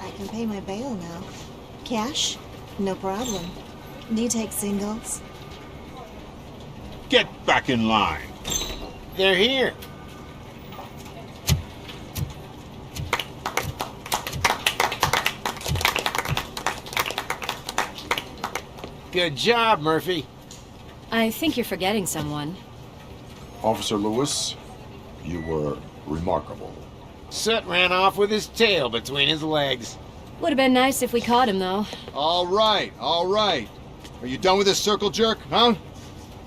I can pay my bail now. Cash? No problem. Do you take singles? Get back in line. They're here. Good job, Murphy. I think you're forgetting someone. Officer Lewis, you were remarkable. Soot ran off with his tail between his legs. Would have been nice if we caught him, though. All right, all right. Are you done with this circle jerk, huh?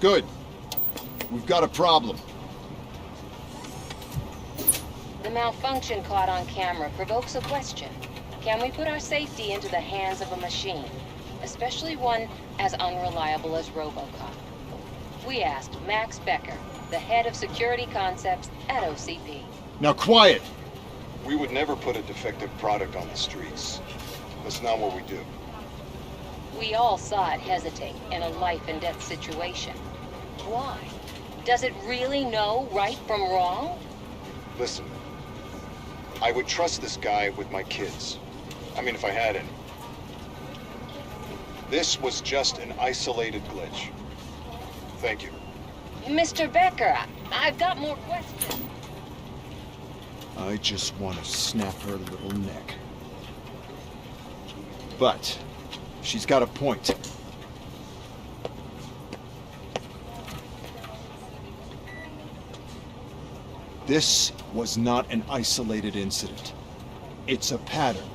Good. We've got a problem. The malfunction caught on camera provokes a question. Can we put our safety into the hands of a machine? Especially one as unreliable as ROBOCOP. We asked Max Becker, the head of security concepts at OCP. Now quiet! We would never put a defective product on the streets. That's not what we do. We all saw it hesitate in a life-and-death situation. Why? Does it really know right from wrong? Listen, I would trust this guy with my kids. I mean, if I had any. This was just an isolated glitch. Thank you. Mr. Becker, I've got more questions. I just want to snap her little neck. But she's got a point. This was not an isolated incident. It's a pattern.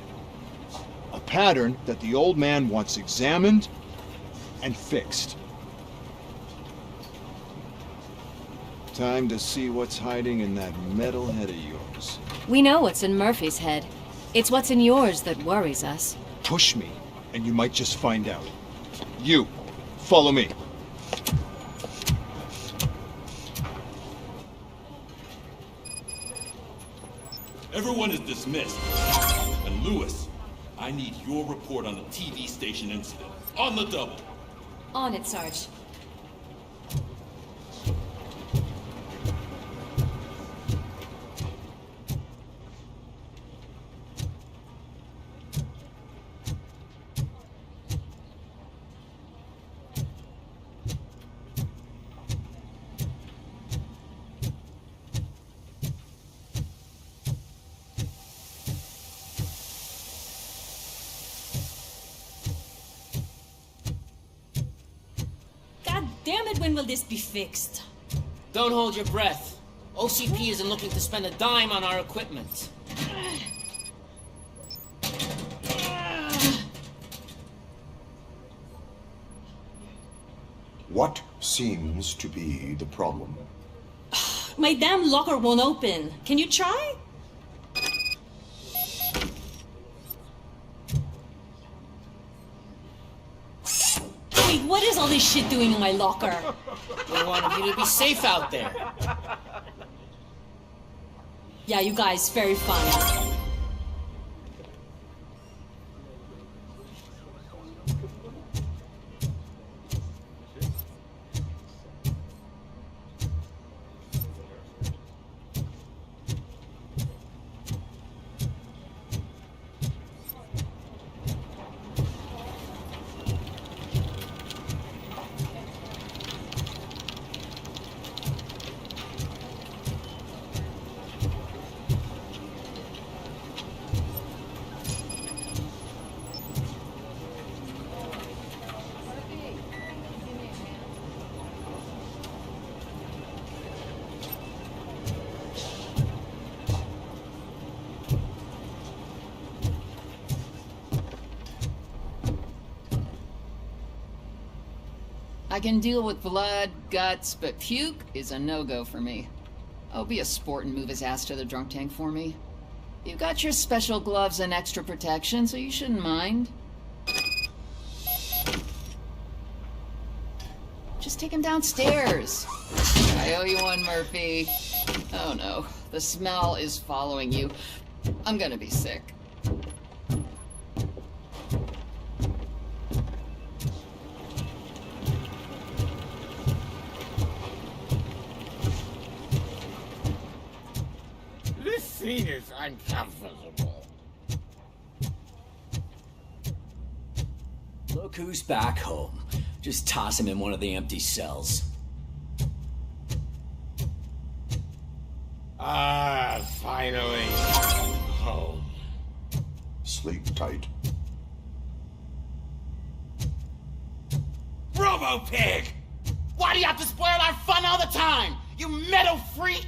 A pattern that the old man wants examined and fixed. Time to see what's hiding in that metal head of yours. We know what's in Murphy's head. It's what's in yours that worries us. Push me, and you might just find out. You, follow me. Everyone is dismissed. And Lewis, I need your report on the TV station incident. On the double. On it, Sarge. Damn it, when will this be fixed? Don't hold your breath. OCP isn't looking to spend a dime on our equipment. What seems to be the problem? My damn locker won't open. Can you try? Wait, what is all this shit doing in my locker? We wanted you to be safe out there. Yeah, you guys, very fun. I can deal with blood, guts, but puke is a no-go for me. Oh, be a sport and move his ass to the drunk tank for me. You got your special gloves and extra protection, so you shouldn't mind. Just take him downstairs. I owe you one, Murphy. Oh no, the smell is following you. I'm gonna be sick. This scene is uncomfortable. Look who's back home. Just toss him in one of the empty cells. Ah, finally. Home. Sleep tight. RoboPig! Why do you have to spoil our fun all the time? You metal freak!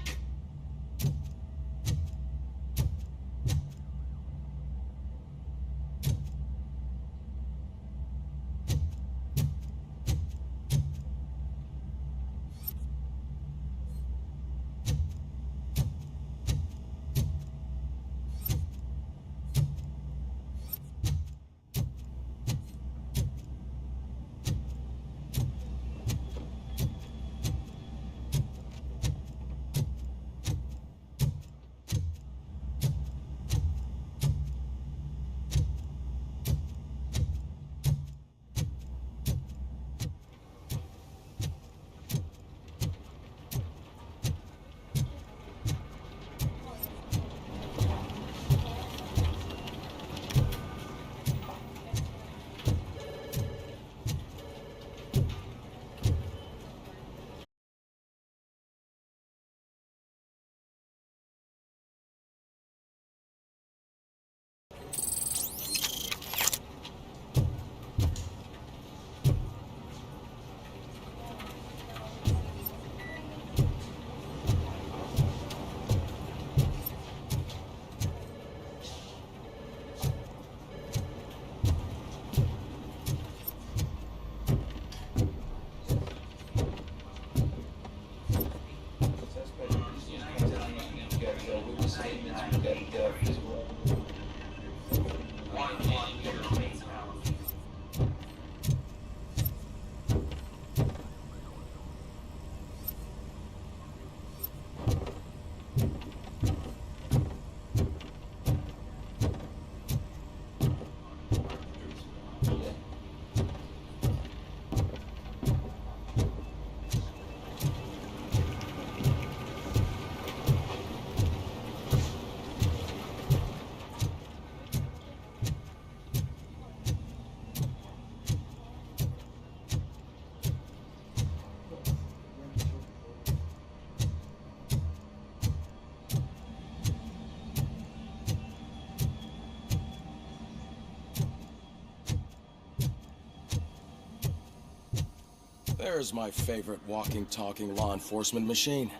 There's my favorite walking, talking law enforcement machine.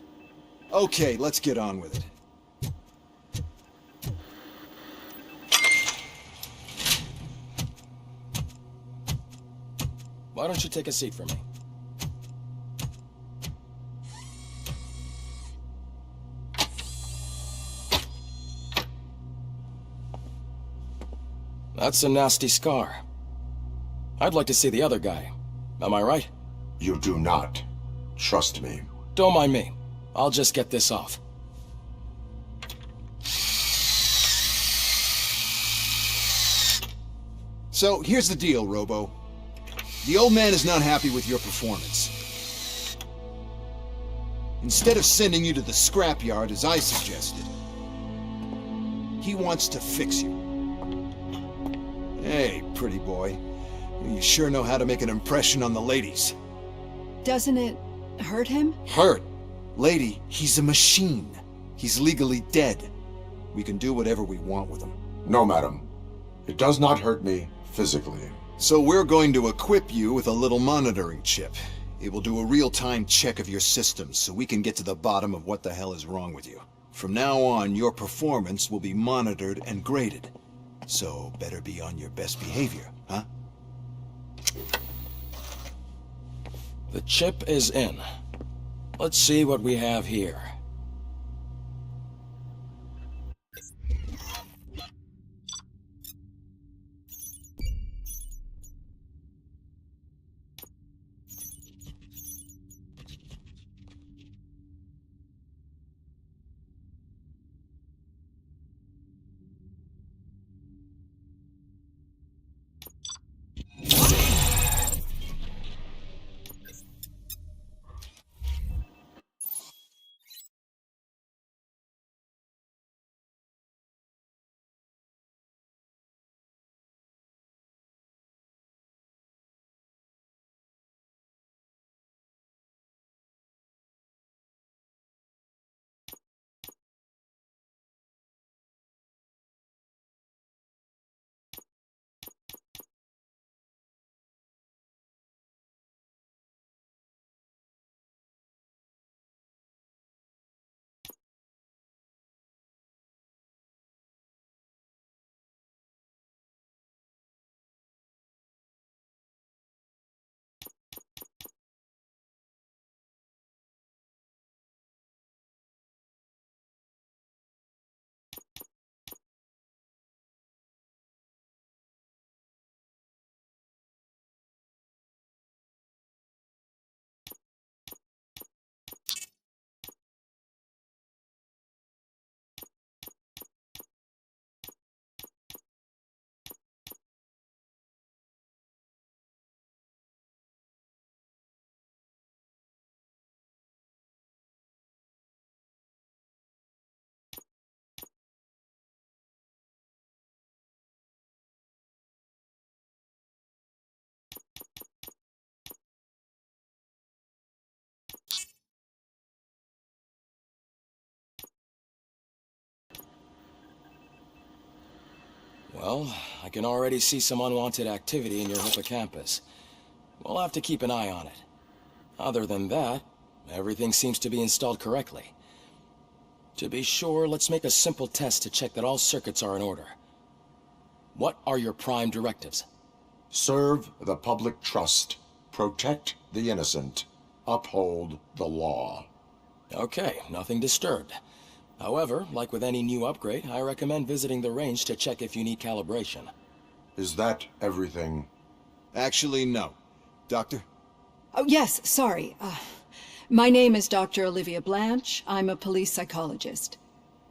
Okay, let's get on with it. Why don't you take a seat for me? That's a nasty scar. I'd like to see the other guy. Am I right? You do not. Trust me. Don't mind me. I'll just get this off. So, here's the deal, Robo. The old man is not happy with your performance. Instead of sending you to the scrapyard, as I suggested, he wants to fix you. Hey, pretty boy. You sure know how to make an impression on the ladies. Doesn't it hurt him? Hurt? Lady, he's a machine. He's legally dead. We can do whatever we want with him. No, madam. It does not hurt me physically. So we're going to equip you with a little monitoring chip. It will do a real-time check of your systems so we can get to the bottom of what the hell is wrong with you. From now on, your performance will be monitored and graded. So better be on your best behavior, huh? The chip is in. Let's see what we have here. Well, I can already see some unwanted activity in your hippocampus. We'll have to keep an eye on it. Other than that, everything seems to be installed correctly. To be sure, let's make a simple test to check that all circuits are in order. What are your prime directives? Serve the public trust. Protect the innocent. Uphold the law. Okay, nothing disturbed. However, like with any new upgrade, I recommend visiting the range to check if you need calibration. Is that everything? Actually, no. Doctor? Oh, yes, sorry. My name is Dr. Olivia Blanche. I'm a police psychologist.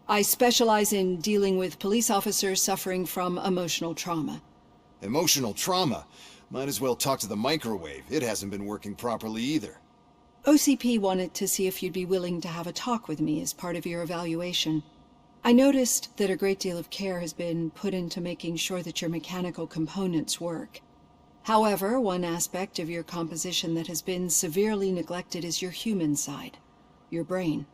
I specialize in dealing with police officers suffering from emotional trauma. Emotional trauma? Might as well talk to the microwave. It hasn't been working properly either. OCP wanted to see if you'd be willing to have a talk with me as part of your evaluation. I noticed that a great deal of care has been put into making sure that your mechanical components work. However, one aspect of your composition that has been severely neglected is your human side, your brain.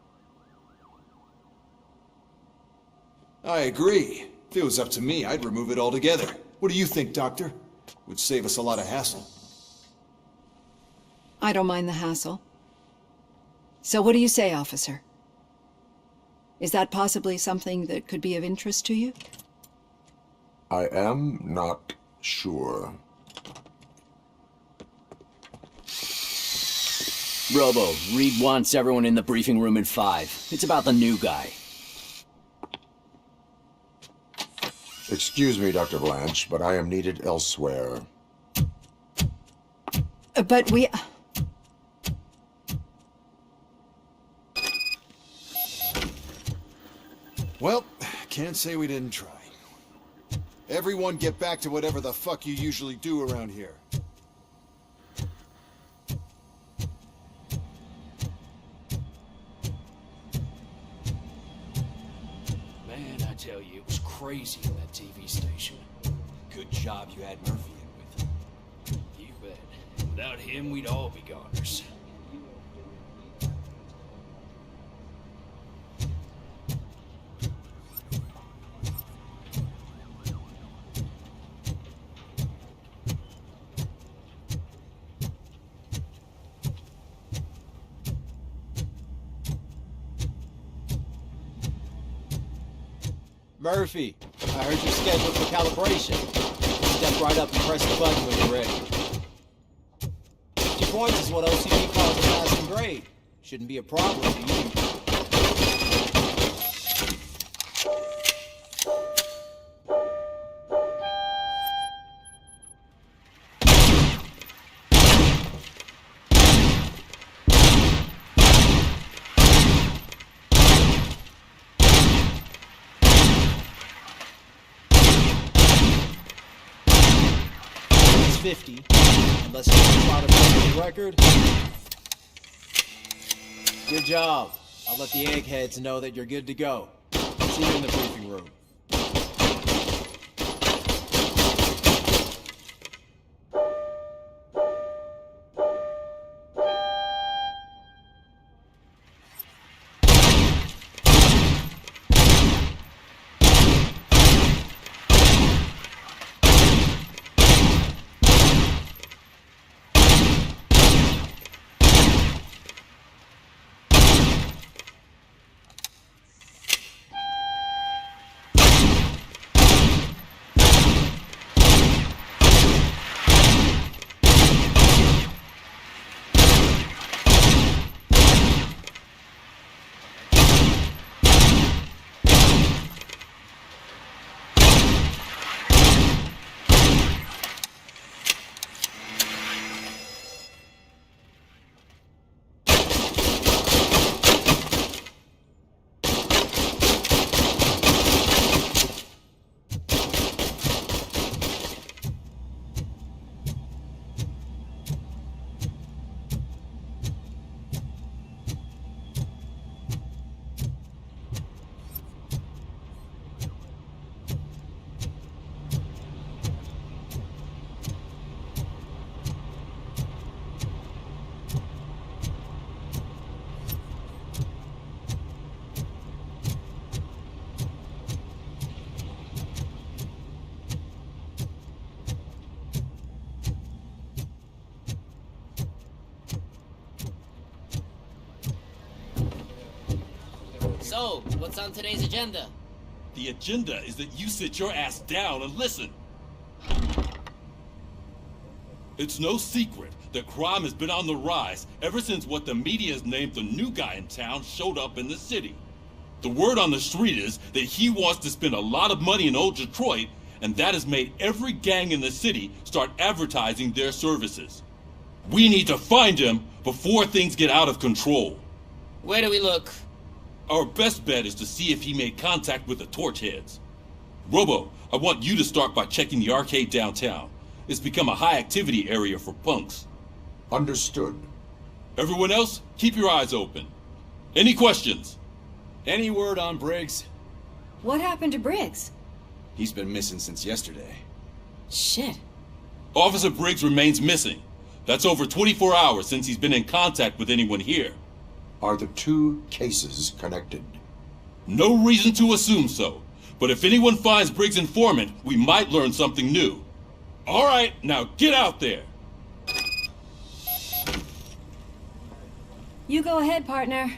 I agree. If it was up to me, I'd remove it altogether. What do you think, Doctor? Would save us a lot of hassle. I don't mind the hassle. So what do you say, officer? Is that possibly something that could be of interest to you? I am not sure. Robo, Reed wants everyone in the briefing room in 5. It's about the new guy. Excuse me, Dr. Blanche, but I am needed elsewhere. But we... Well, can't say we didn't try. Everyone get back to whatever the fuck you usually do around here. Man, I tell you, it was crazy in that TV station. Good job you had Murphy in with you. You bet. Without him, we'd all be goners. Murphy, I heard you're scheduled for calibration. Step right up and press the button when you're ready. points is what OCP calls a passing grade. Shouldn't be a problem to you. It's 50, unless you try to break the record. Good job. I'll let the eggheads know that you're good to go. See you in the briefing room. So, what's on today's agenda? The agenda is that you sit your ass down and listen. It's no secret that crime has been on the rise ever since what the media has named the new guy in town showed up in the city. The word on the street is that he wants to spend a lot of money in old Detroit, and that has made every gang in the city start advertising their services. We need to find him before things get out of control. Where do we look? Our best bet is to see if he made contact with the Torchheads. Robo, I want you to start by checking the arcade downtown. It's become a high-activity area for punks. Understood. Everyone else, keep your eyes open. Any questions? Any word on Briggs? What happened to Briggs? He's been missing since yesterday. Shit. Officer Briggs remains missing. That's over 24 hours since he's been in contact with anyone here. Are the two cases connected? No reason to assume so. But if anyone finds Briggs' informant, we might learn something new. All right, now get out there. You go ahead, partner.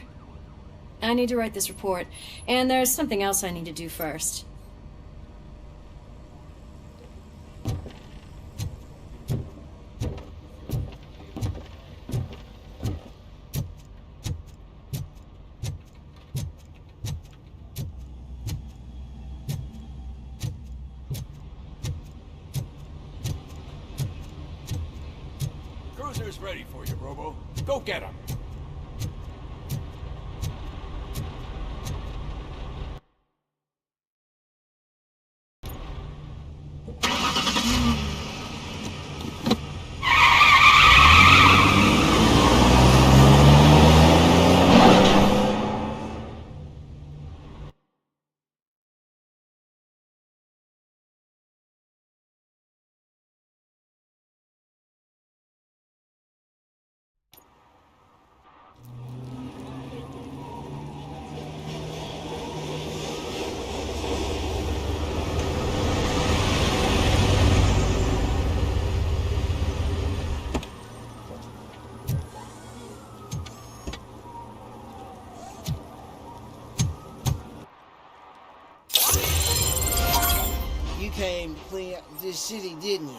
I need to write this report, and there's something else I need to do first. Cruiser's ready for you, Robo. Go get him. You came clean up this city, didn't you?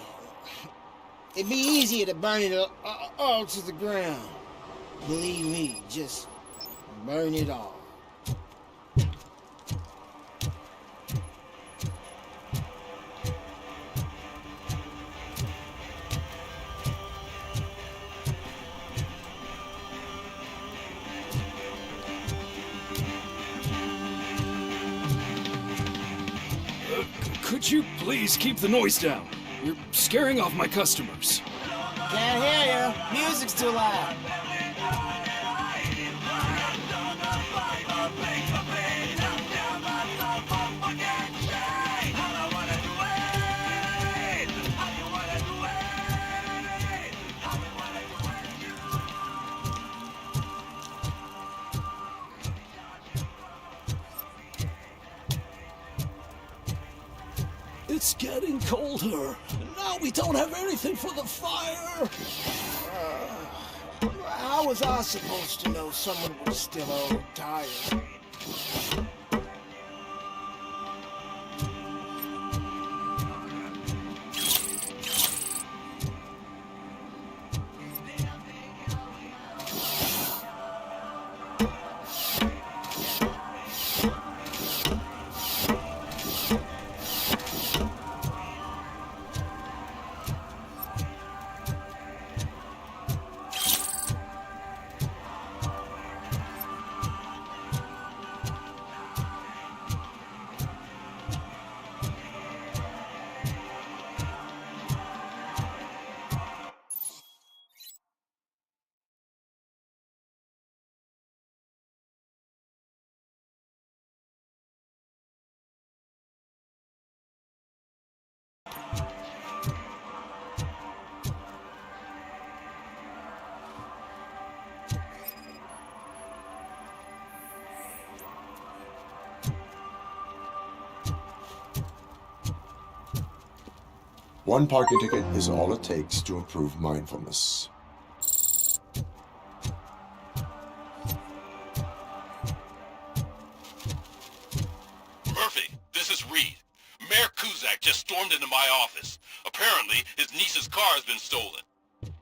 It'd be easier to burn it all to the ground. Believe me, just burn it all. Could you please keep the noise down? You're scaring off my customers. Can't hear you. Music's too loud. It's getting colder, and now we don't have anything for the fire. How was I supposed to know someone was still old tired? One parking ticket is all it takes to improve mindfulness. Murphy, this is Reed. Mayor Kuzak just stormed into my office. Apparently, his niece's car has been stolen.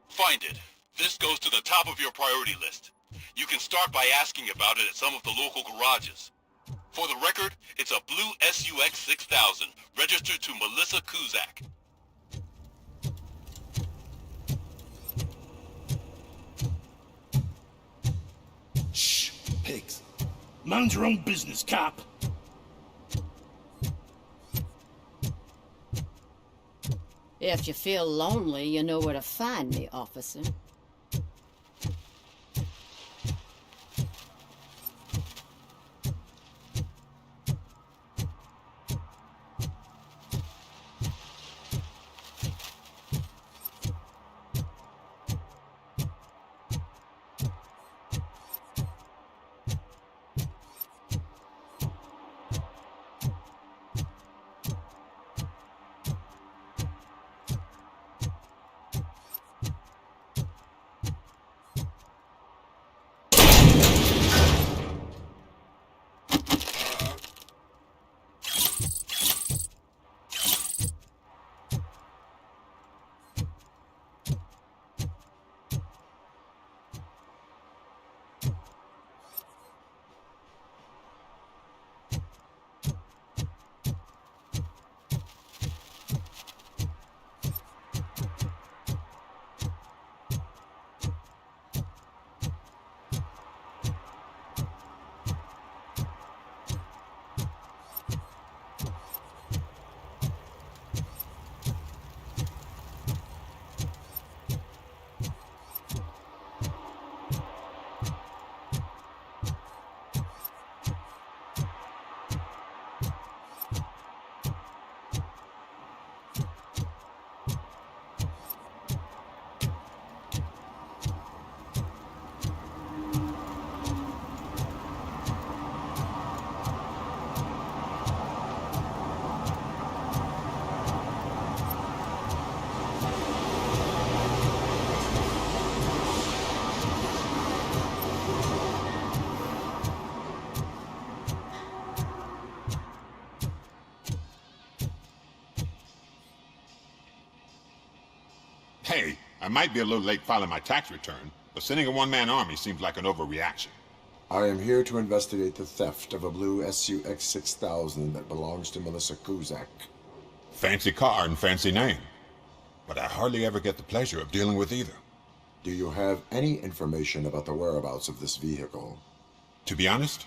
Find it. This goes to the top of your priority list. You can start by asking about it at some of the local garages. For the record, it's a blue SUX 6000, registered to Melissa Kuzak. Shh, pigs. Mind your own business, cop. If you feel lonely, you know where to find me, officer. I might be a little late filing my tax return, but sending a one-man army seems like an overreaction. I am here to investigate the theft of a blue SUX 6000 that belongs to Melissa Kuzak. Fancy car and fancy name, but I hardly ever get the pleasure of dealing with either. Do you have any information about the whereabouts of this vehicle? To be honest,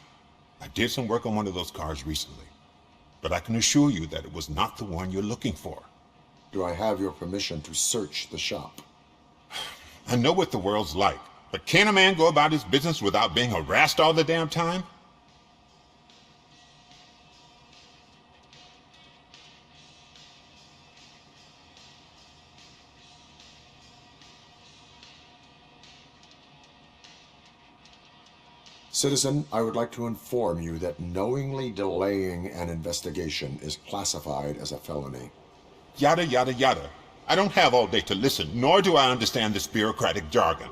I did some work on one of those cars recently, but I can assure you that it was not the one you're looking for. Do I have your permission to search the shop? I know what the world's like, but can a man go about his business without being harassed all the damn time? Citizen, I would like to inform you that knowingly delaying an investigation is classified as a felony. Yada, yada, yada. I don't have all day to listen, nor do I understand this bureaucratic jargon.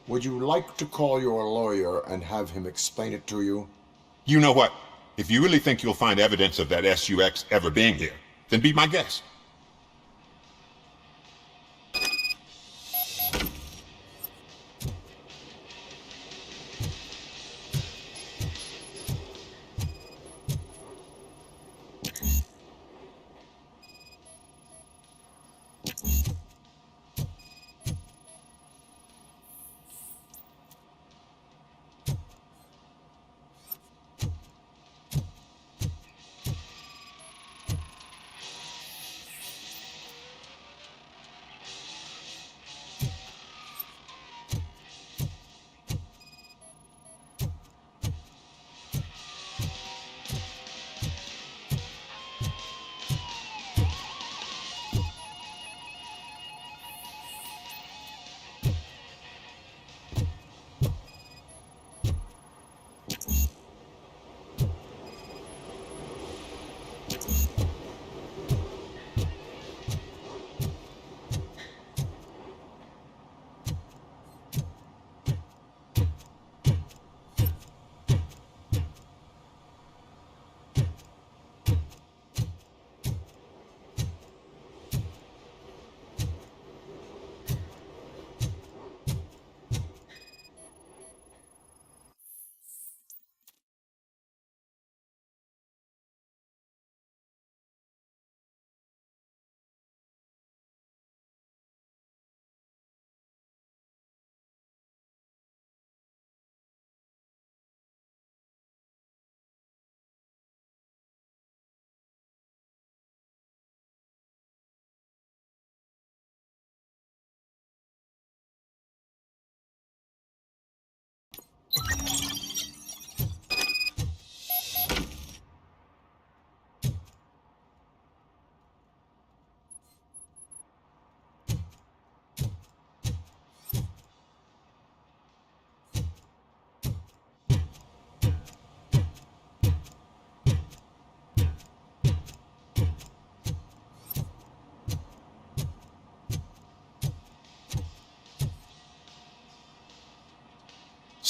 Would you like to call your lawyer and have him explain it to you? You know what? If you really think you'll find evidence of that SUX ever being here, then be my guest.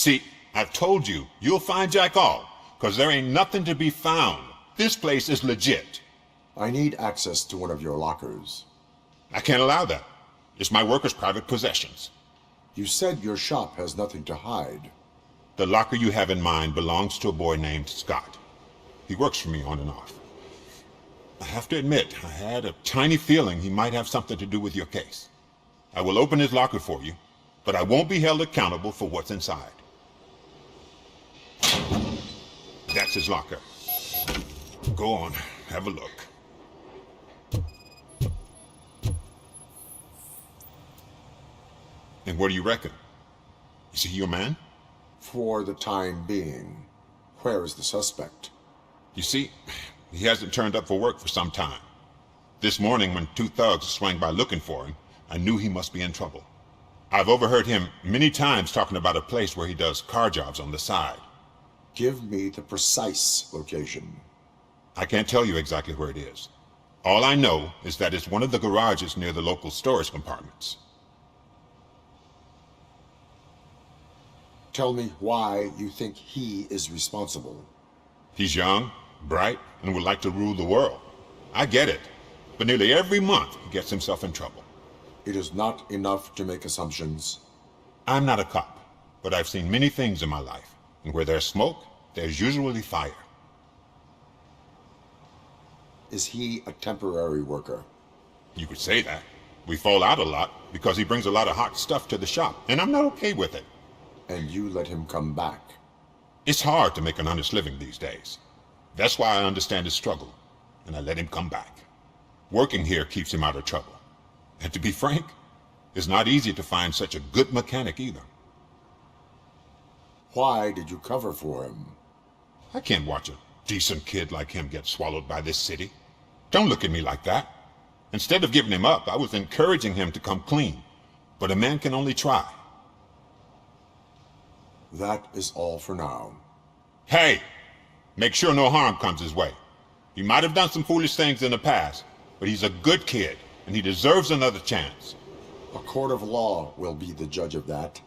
See, I've told you, you'll find Jack all, because there ain't nothing to be found. This place is legit. I need access to one of your lockers. I can't allow that. It's my workers' private possessions. You said your shop has nothing to hide. The locker you have in mind belongs to a boy named Scott. He works for me on and off. I have to admit, I had a tiny feeling he might have something to do with your case. I will open his locker for you, but I won't be held accountable for what's inside. That's his locker. Go on, have a look. And what do you reckon? Is he your man? For the time being. Where is the suspect? You see, he hasn't turned up for work for some time. This morning, when two thugs swang by looking for him, I knew he must be in trouble. I've overheard him many times talking about a place where he does car jobs on the side. Give me the precise location. I can't tell you exactly where it is. All I know is that it's one of the garages near the local storage compartments. Tell me why you think he is responsible. He's young, bright, and would like to rule the world. I get it, but nearly every month he gets himself in trouble. It is not enough to make assumptions. I'm not a cop, but I've seen many things in my life. And where there's smoke, there's usually fire. Is he a temporary worker? You could say that. We fall out a lot because he brings a lot of hot stuff to the shop, and I'm not okay with it. And you let him come back? It's hard to make an honest living these days. That's why I understand his struggle, and I let him come back. Working here keeps him out of trouble. And to be frank, it's not easy to find such a good mechanic either. Why did you cover for him? I can't watch a decent kid like him get swallowed by this city. Don't look at me like that. Instead of giving him up, I was encouraging him to come clean. But a man can only try. That is all for now. Hey! Make sure no harm comes his way. He might have done some foolish things in the past, but he's a good kid, and he deserves another chance. A court of law will be the judge of that.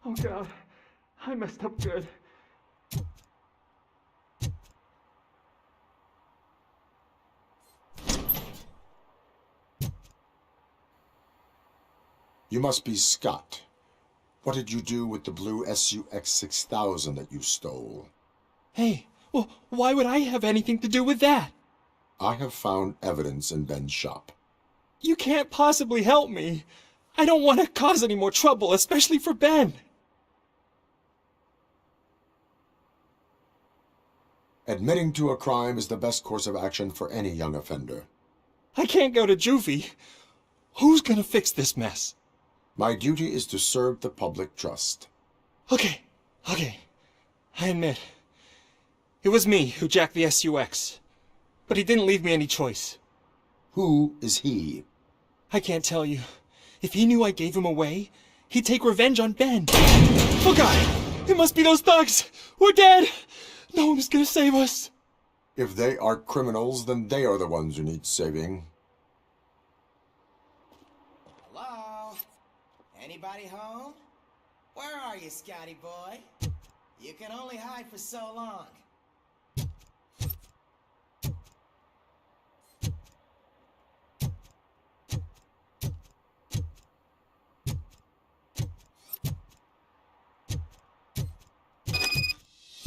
Oh God, I messed up good. You must be Scott. What did you do with the blue SUX 6000 that you stole? Hey, well, why would I have anything to do with that? I have found evidence in Ben's shop. You can't possibly help me. I don't want to cause any more trouble, especially for Ben. Admitting to a crime is the best course of action for any young offender. I can't go to juvie. Who's gonna fix this mess? My duty is to serve the public trust. Okay. I admit. It was me who jacked the SUX. But he didn't leave me any choice. Who is he? I can't tell you. If he knew I gave him away, he'd take revenge on Ben. Oh God! It must be those thugs! We're dead! No one is gonna save us! If they are criminals, then they are the ones who need saving. Hello? Anybody home? Where are you, Scotty boy? You can only hide for so long.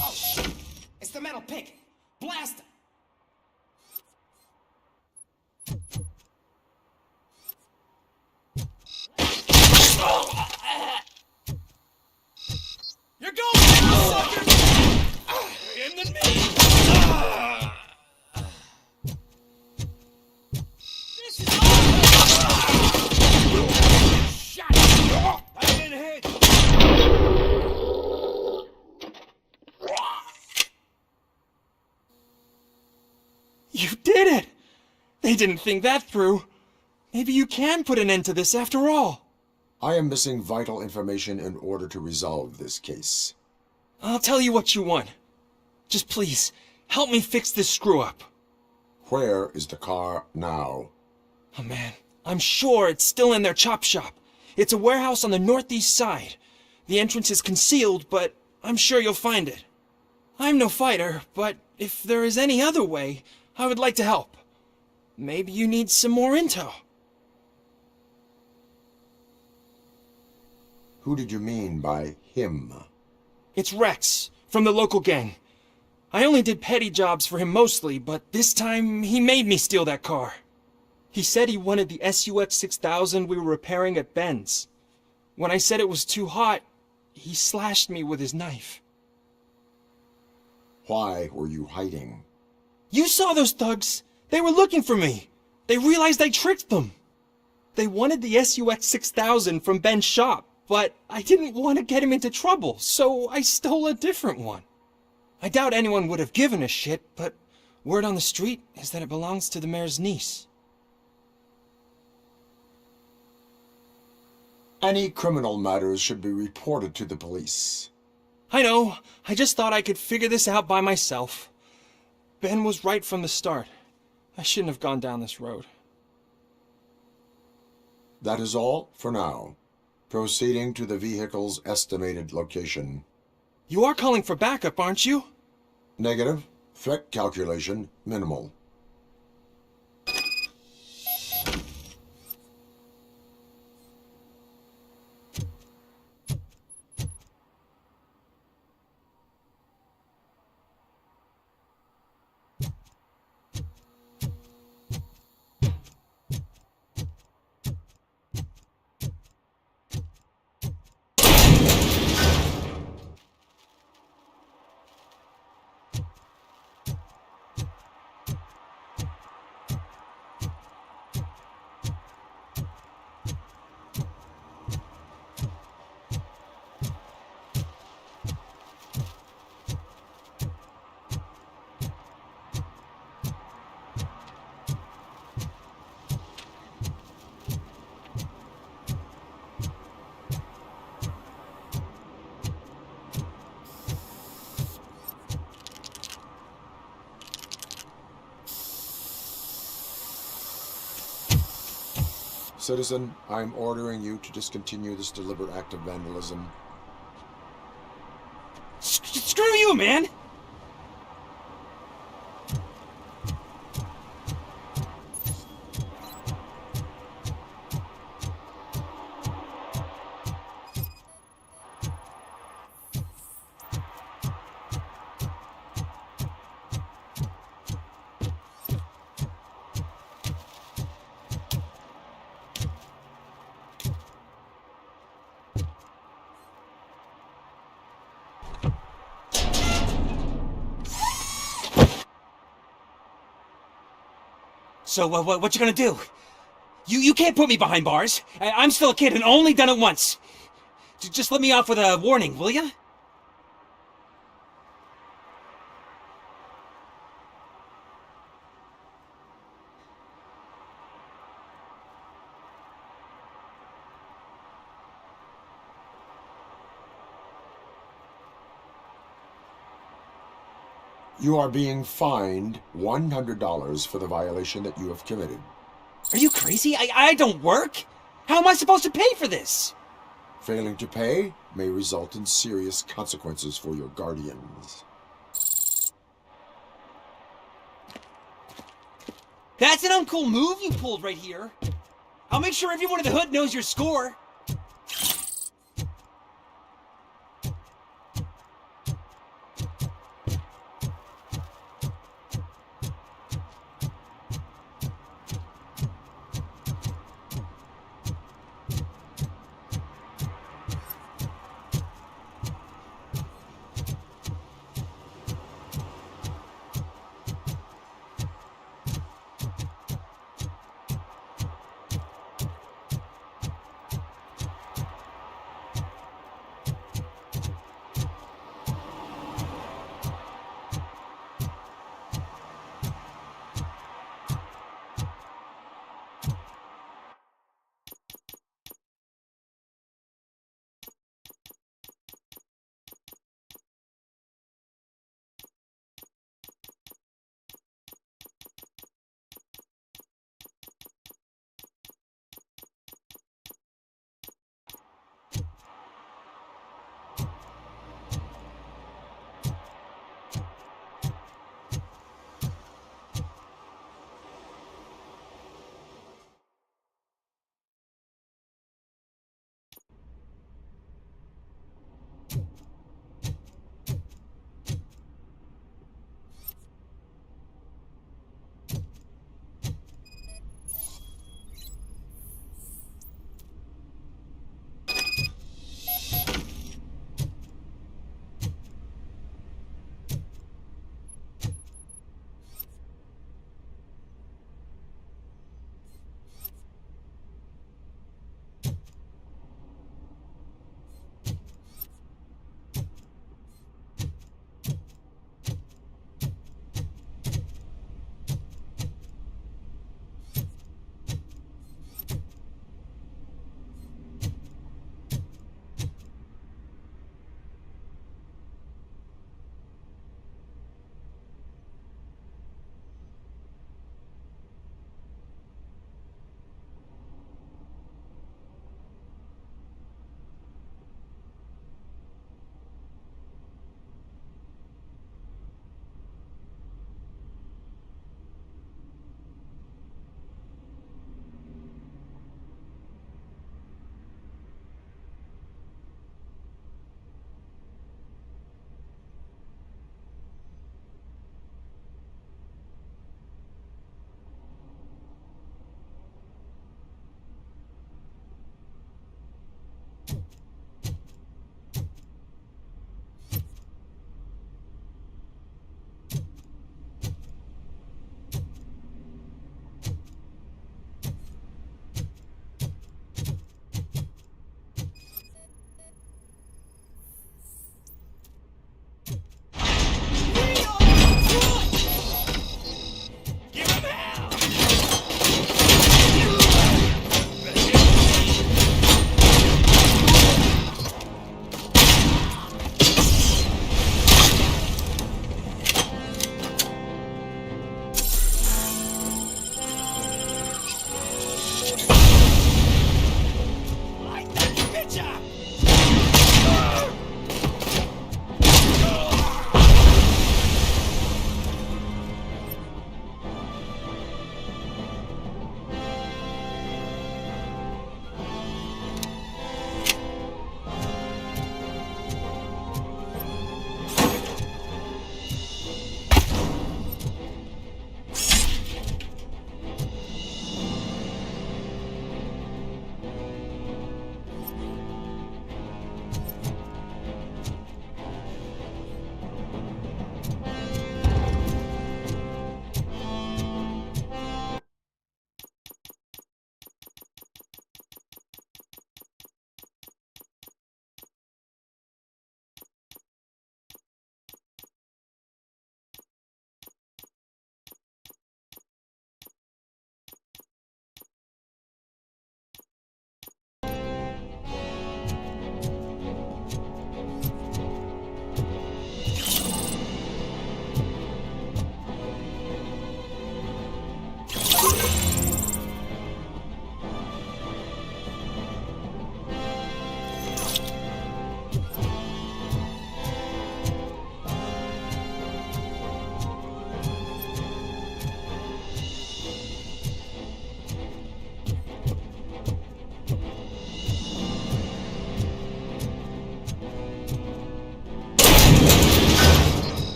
Oh, shit! It's the metal pig! Blast him! You're going down, suckers! And then me! This is shot! I didn't hit! You did it! They didn't think that through. Maybe you can put an end to this after all. I am missing vital information in order to resolve this case. I'll tell you what you want. Just please, help me fix this screw-up. Where is the car now? Oh man, I'm sure it's still in their chop shop. It's a warehouse on the northeast side. The entrance is concealed, but I'm sure you'll find it. I'm no fighter, but if there is any other way, I would like to help. Maybe you need some more intel. Who did you mean by him? It's Rex, from the local gang. I only did petty jobs for him mostly, but this time he made me steal that car. He said he wanted the SUX 6000 we were repairing at Ben's. When I said it was too hot, he slashed me with his knife. Why were you hiding? You saw those thugs! They were looking for me! They realized I tricked them! They wanted the SUX 6000 from Ben's shop, but I didn't want to get him into trouble, so I stole a different one. I doubt anyone would have given a shit, but word on the street is that it belongs to the mayor's niece. Any criminal matters should be reported to the police. I know. I just thought I could figure this out by myself. Ben was right from the start. I shouldn't have gone down this road. That is all for now. Proceeding to the vehicle's estimated location. You are calling for backup, aren't you? Negative. Threat calculation minimal. Citizen, I'm ordering you to discontinue this deliberate act of vandalism. Screw you, man! So, what you gonna do? You can't put me behind bars. I'm still a kid and only done it once. Just let me off with a warning, will ya? You are being fined $100 for the violation that you have committed. Are you crazy? I don't work. How am I supposed to pay for this? Failing to pay may result in serious consequences for your guardians. That's an uncool move you pulled right here. I'll make sure everyone in the hood knows your score.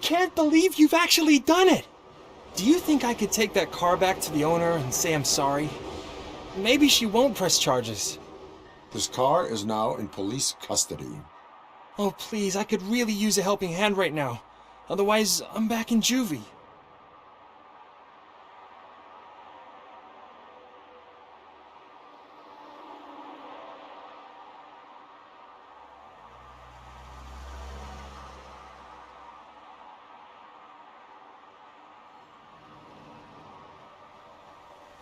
can't believe you've actually done it! Do you think I could take that car back to the owner and say I'm sorry? Maybe she won't press charges. This car is now in police custody. Oh, please, I could really use a helping hand right now. Otherwise, I'm back in juvie.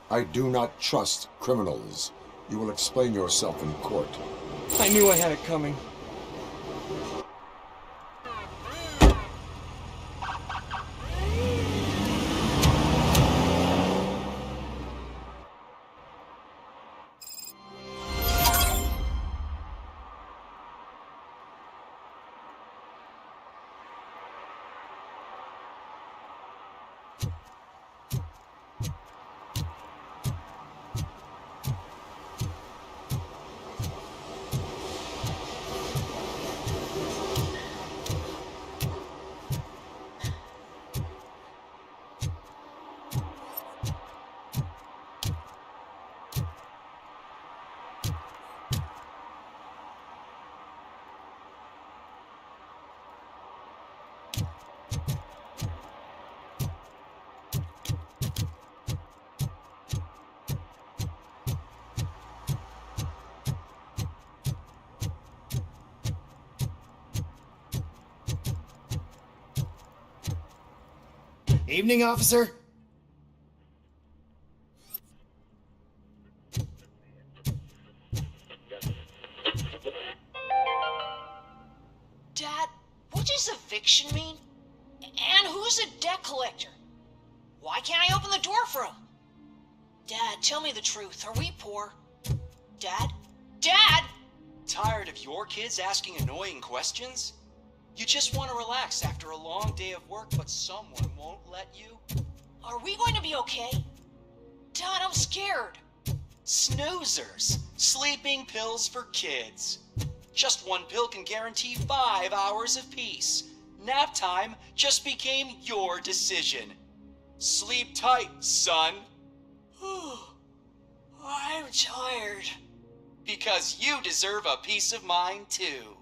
I do not trust criminals. You will explain yourself in court. I knew I had it coming. Evening, officer. Dad, what does eviction mean? And who's a debt collector? Why can't I open the door for him? Dad, tell me the truth. Are we poor? Dad? Dad! Tired of your kids asking annoying questions? You just want to relax after a long day of work, but someone won't let you? Are we going to be okay? Dad, I'm scared. Snoozers. Sleeping pills for kids. Just one pill can guarantee 5 hours of peace. Nap time just became your decision. Sleep tight, son. I'm tired. Because you deserve a peace of mind, too.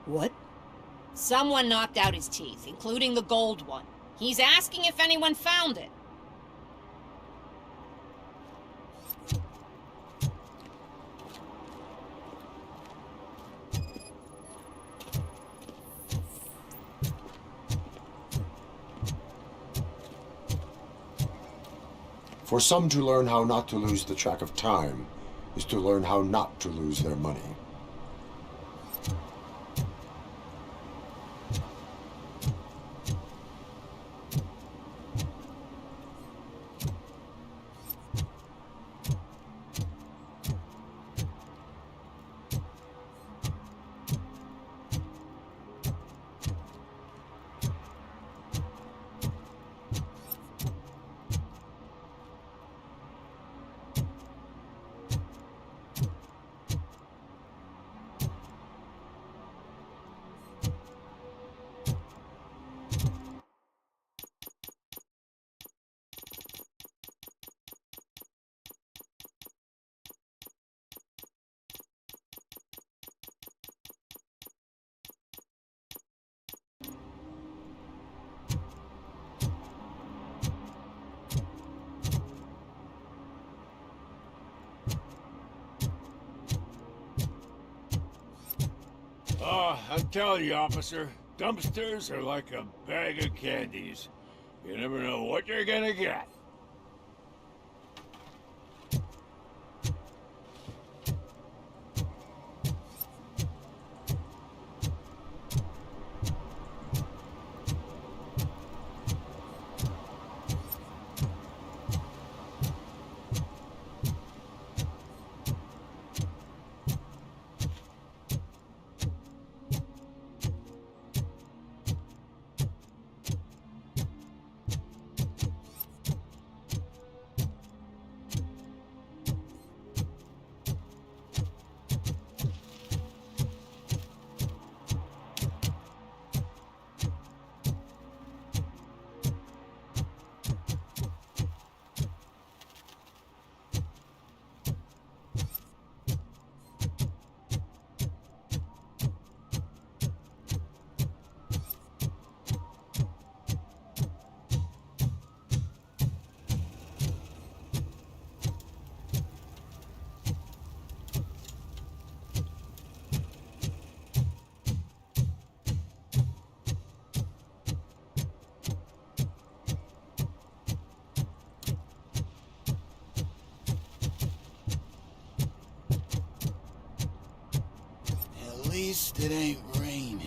What? Someone knocked out his teeth, including the gold one. He's asking if anyone found it. For some, to learn how not to lose the track of time is to learn how not to lose their money. Oh, I'm telling you, officer, dumpsters are like a bag of candies. You never know what you're gonna get. At least it ain't raining.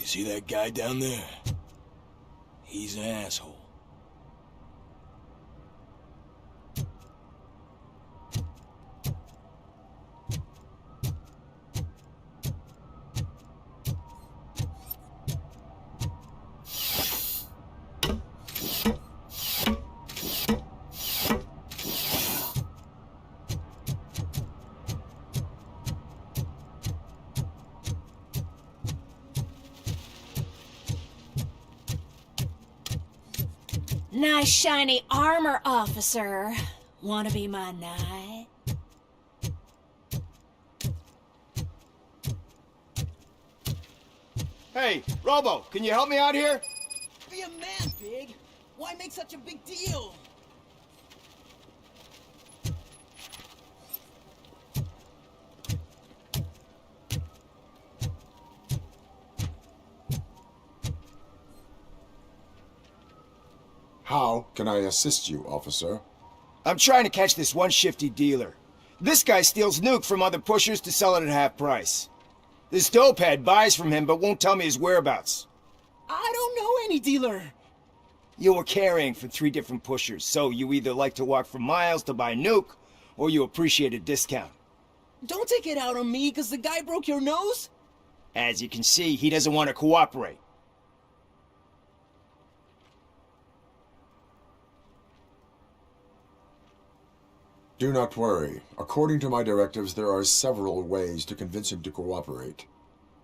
You see that guy down there? He's an asshole. shiny armor, officer. Wanna be my knight? Hey, Robo, can you help me out here? Be a man, Big. Why make such a big deal? How can I assist you, officer? I'm trying to catch this one shifty dealer. This guy steals nuke from other pushers to sell it at half price. This dopehead buys from him but won't tell me his whereabouts. I don't know any dealer. You were carrying for 3 different pushers, so you either like to walk for miles to buy nuke, or you appreciate a discount. Don't take it out on me, because the guy broke your nose? As you can see, he doesn't want to cooperate. Do not worry. According to my directives, there are several ways to convince him to cooperate.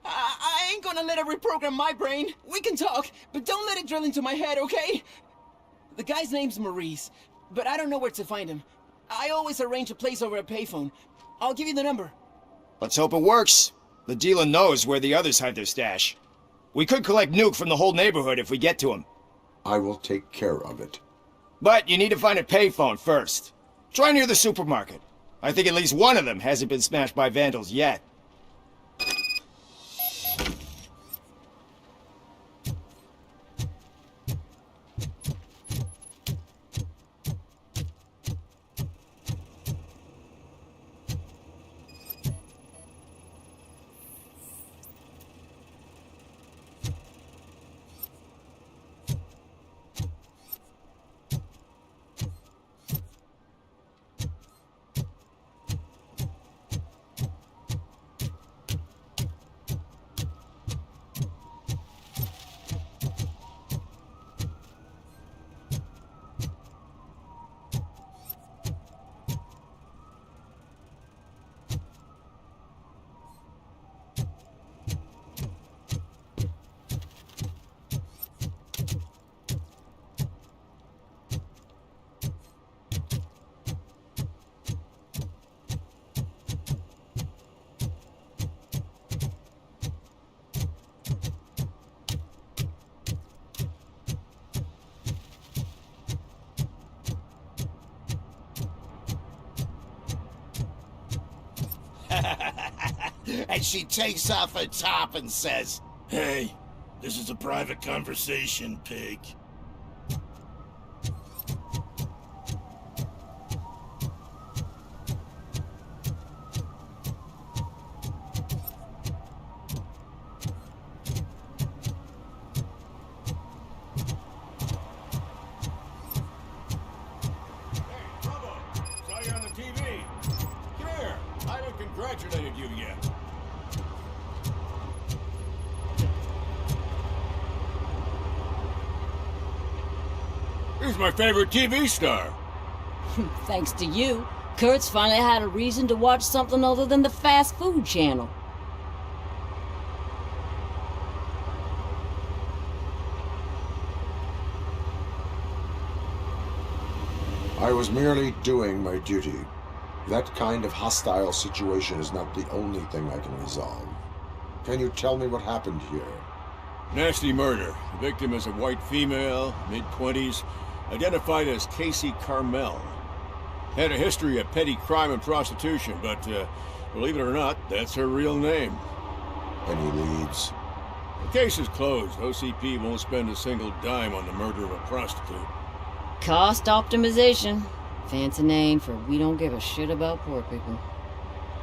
I ain't gonna let it reprogram my brain. We can talk, but don't let it drill into my head, okay? The guy's name's Maurice, but I don't know where to find him. I always arrange a place over a payphone. I'll give you the number. Let's hope it works. The dealer knows where the others hide their stash. We could collect nuke from the whole neighborhood if we get to him. I will take care of it. But you need to find a payphone first. Try near the supermarket. I think at least one of them hasn't been smashed by vandals yet. And she takes off her top and says, Hey, this is a private conversation, pig. Congratulated you yet. He's my favorite TV star. Thanks to you, Kurt's finally had a reason to watch something other than the fast food channel. I was merely doing my duty. That kind of hostile situation is not the only thing I can resolve. Can you tell me what happened here? Nasty murder. The victim is a white female, mid-20s, identified as Casey Carmel. Had a history of petty crime and prostitution, but believe it or not, that's her real name. Any leads? The case is closed. OCP won't spend a single dime on the murder of a prostitute. Cost optimization. Fancy name for we don't give a shit about poor people.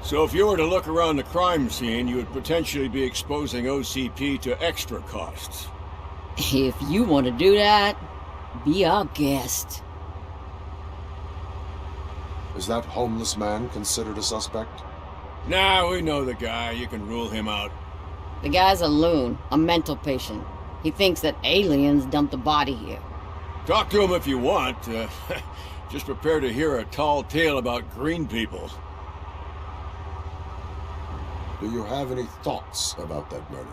So if you were to look around the crime scene, you would potentially be exposing OCP to extra costs. If you want to do that, be our guest. Is that homeless man considered a suspect? Nah, we know the guy. You can rule him out. The guy's a loon, a mental patient. He thinks that aliens dumped a body here. Talk to him if you want. Just prepare to hear a tall tale about green people. Do you have any thoughts about that murder?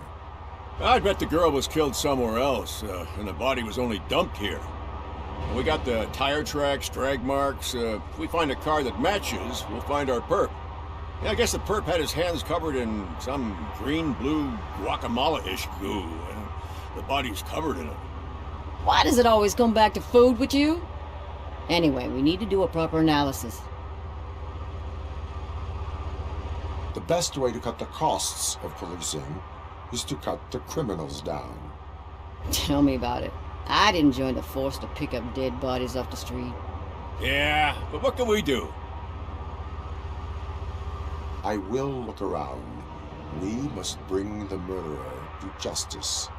I bet the girl was killed somewhere else, and the body was only dumped here. We got the tire tracks, drag marks. If we find a car that matches, we'll find our perp. Yeah, I guess the perp had his hands covered in some green-blue guacamole-ish goo. The body's covered in it. Why does it always come back to food with you? Anyway, we need to do a proper analysis. The best way to cut the costs of policing is to cut the criminals down. Tell me about it. I didn't join the force to pick up dead bodies off the street. Yeah, but what can we do? I will look around. We must bring the murderer to justice.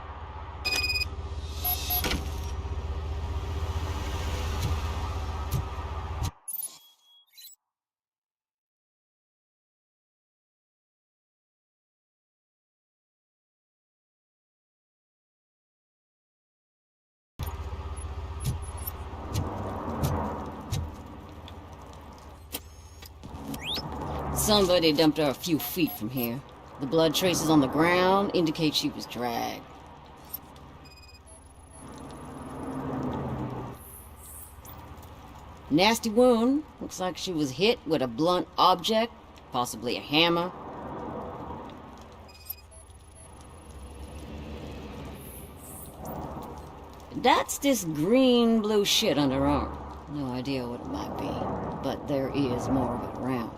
Somebody dumped her a few feet from here. The blood traces on the ground indicate she was dragged. Nasty wound. Looks like she was hit with a blunt object, possibly a hammer. That's this green-blue shit on her arm. No idea what it might be, but there is more of it around.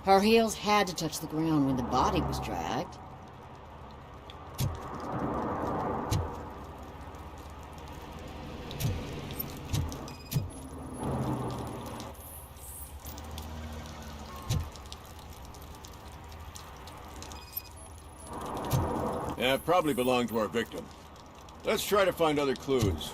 Her heels had to touch the ground when the body was dragged. Yeah, it probably belonged to our victim. Let's try to find other clues.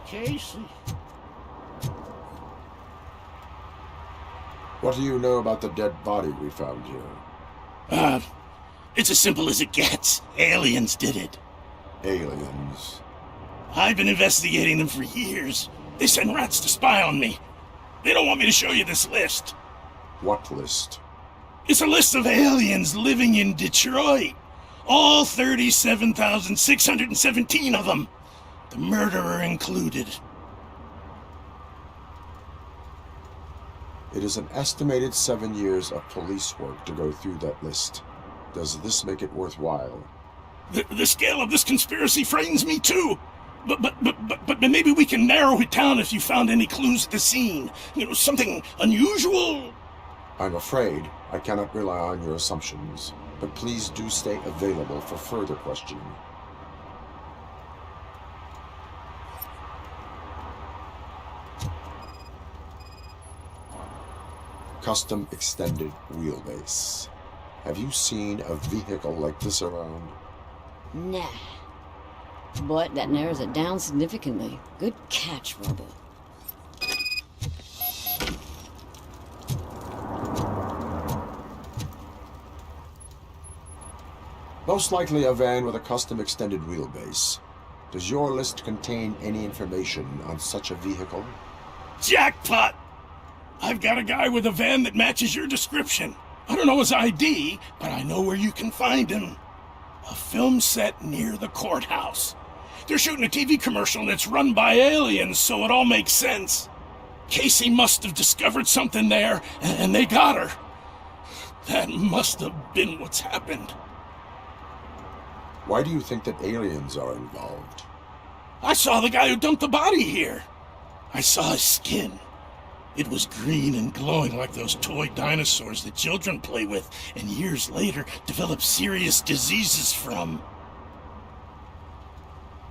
Casey. What do you know about the dead body we found here? It's as simple as it gets. Aliens did it. Aliens? I've been investigating them for years. They send rats to spy on me. They don't want me to show you this list. What list? It's a list of aliens living in Detroit. All 37,617 of them. The murderer included. It is an estimated 7 years of police work to go through that list. Does this make it worthwhile? The scale of this conspiracy frightens me too. But maybe we can narrow it down if you found any clues at the scene. You know, something unusual. I'm afraid I cannot rely on your assumptions, but please do stay available for further questioning. Custom extended wheelbase. Have you seen a vehicle like this around? Nah. But that narrows it down significantly. Good catch, Robo. Most likely a van with a custom extended wheelbase. Does your list contain any information on such a vehicle? Jackpot! I've got a guy with a van that matches your description. I don't know his ID, but I know where you can find him. A film set near the courthouse. They're shooting a TV commercial and it's run by aliens, so it all makes sense. Casey must have discovered something there, and they got her. That must have been what's happened. Why do you think that aliens are involved? I saw the guy who dumped the body here. I saw his skin. It was green and glowing like those toy dinosaurs that children play with and years later develop serious diseases from.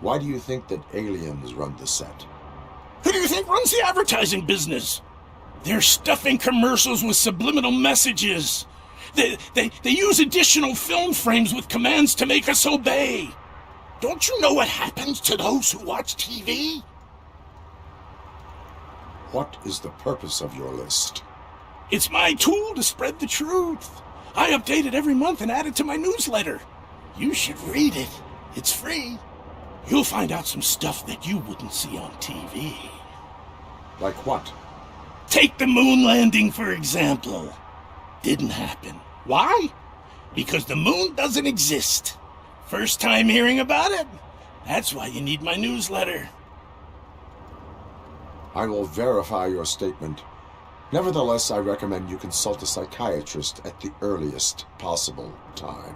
Why do you think that aliens run the set? Who do you think runs the advertising business? They're stuffing commercials with subliminal messages. They use additional film frames with commands to make us obey. Don't you know what happens to those who watch TV? What is the purpose of your list? It's my tool to spread the truth. I update it every month and add it to my newsletter. You should read it. It's free. You'll find out some stuff that you wouldn't see on TV. Like what? Take the moon landing, for example. Didn't happen. Why? Because the moon doesn't exist. First time hearing about it? That's why you need my newsletter. I will verify your statement. Nevertheless, I recommend you consult a psychiatrist at the earliest possible time.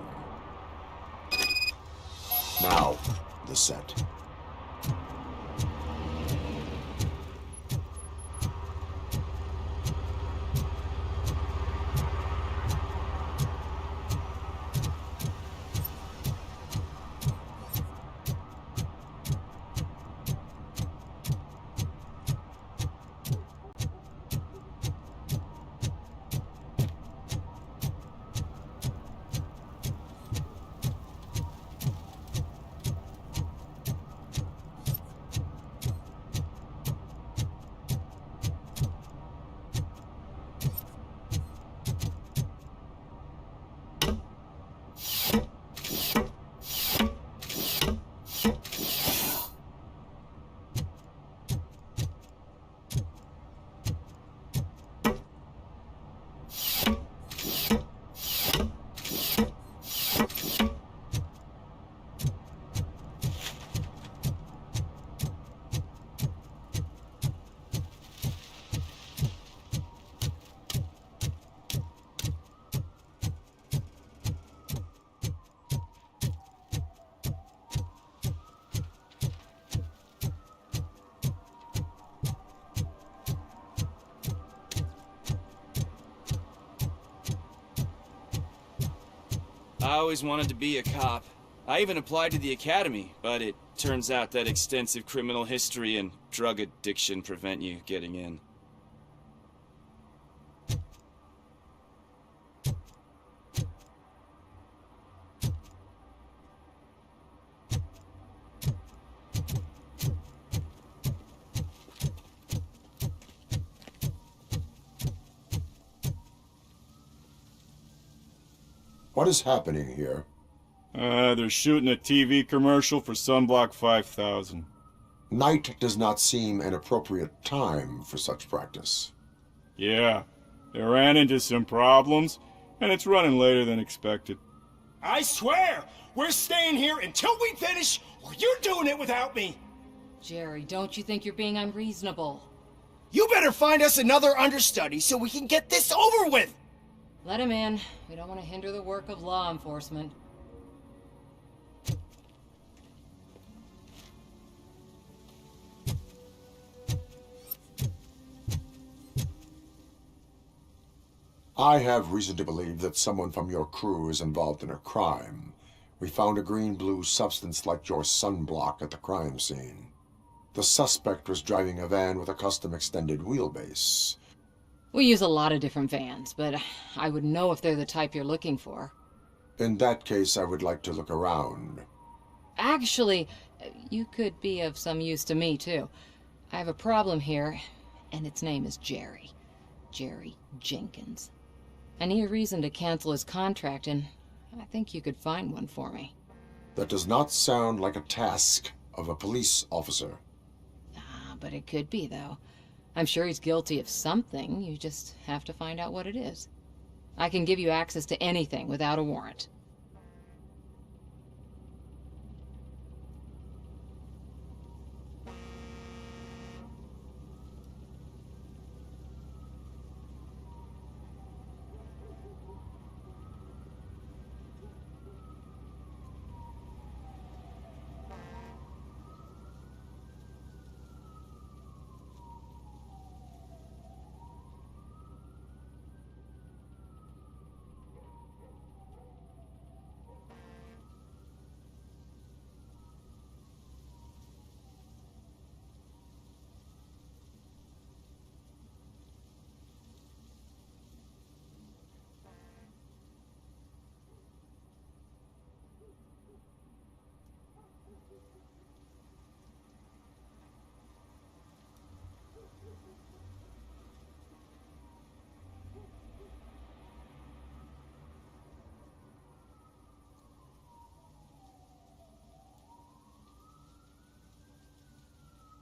Now, the set. I always wanted to be a cop. I even applied to the academy, but it turns out that extensive criminal history and drug addiction prevent you getting in. What is happening here? They're shooting a TV commercial for Sunblock 5000. Night does not seem an appropriate time for such practice. Yeah, they ran into some problems, and it's running later than expected. I swear, we're staying here until we finish, or you're doing it without me. Jerry, don't you think you're being unreasonable? You better find us another understudy so we can get this over with. Let him in. We don't want to hinder the work of law enforcement. I have reason to believe that someone from your crew is involved in a crime. We found a green-blue substance like your sunblock at the crime scene. The suspect was driving a van with a custom extended wheelbase. We use a lot of different vans, but I wouldn't know if they're the type you're looking for. In that case, I would like to look around. Actually, you could be of some use to me, too. I have a problem here, and its name is Jerry. Jerry Jenkins. I need a reason to cancel his contract, and I think you could find one for me. That does not sound like a task of a police officer. But it could be, though. I'm sure he's guilty of something. You just have to find out what it is. I can give you access to anything without a warrant.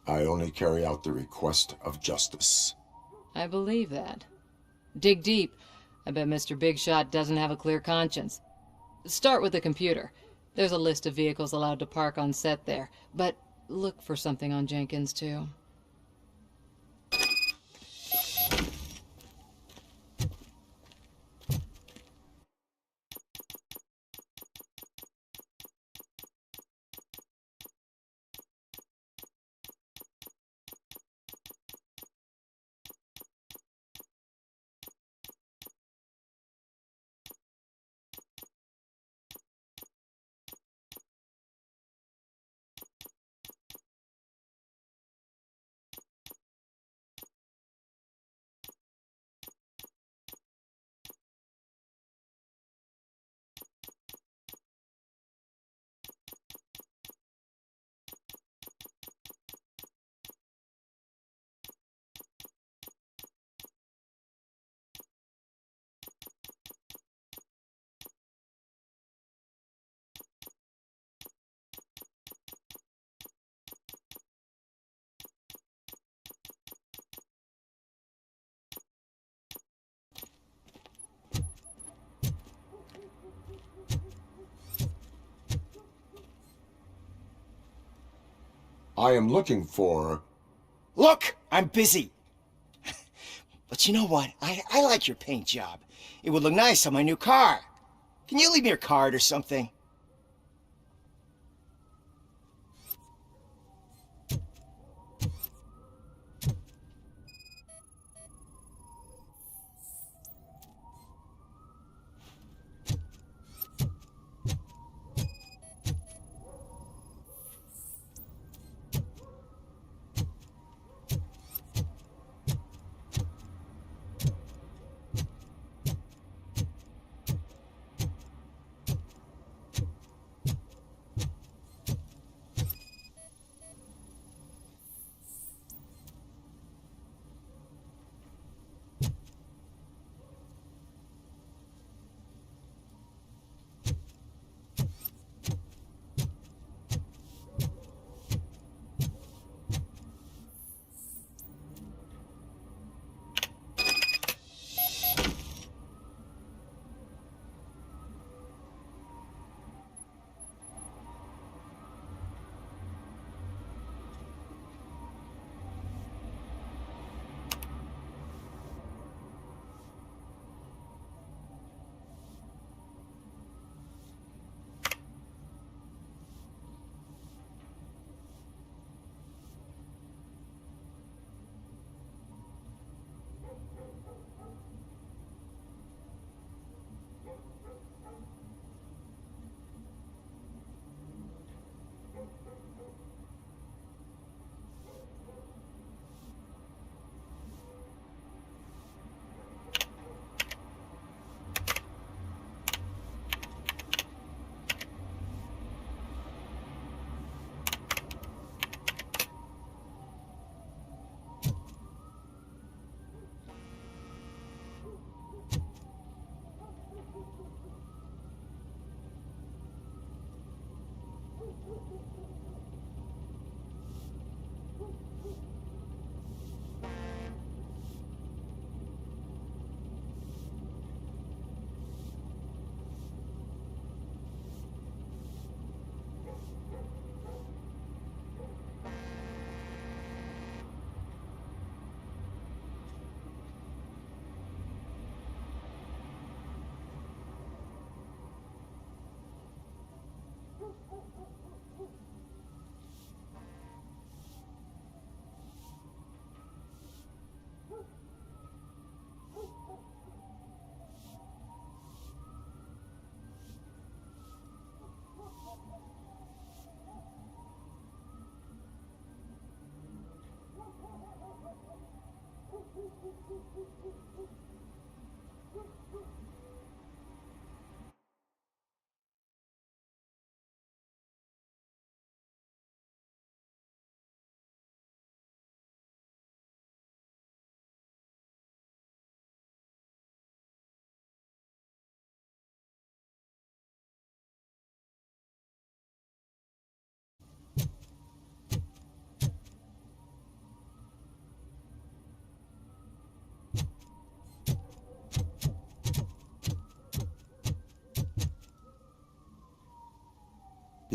I only carry out the request of justice. I believe that. Dig deep. I bet Mr. Big Shot doesn't have a clear conscience. Start with the computer. There's a list of vehicles allowed to park on set there, but look for something on Jenkins, too. I am looking for... Look! I'm busy! But you know what? I like your paint job. It would look nice on my new car. Can you leave me your card or something?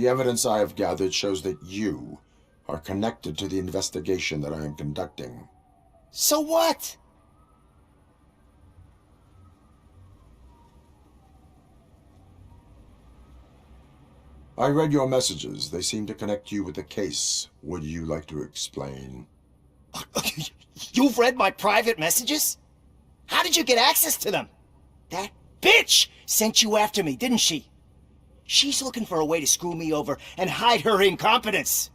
The evidence I have gathered shows that you are connected to the investigation that I am conducting. So what? I read your messages. They seem to connect you with the case. Would you like to explain? You've read my private messages? How did you get access to them? That bitch sent you after me, didn't she? She's looking for a way to screw me over and hide her incompetence.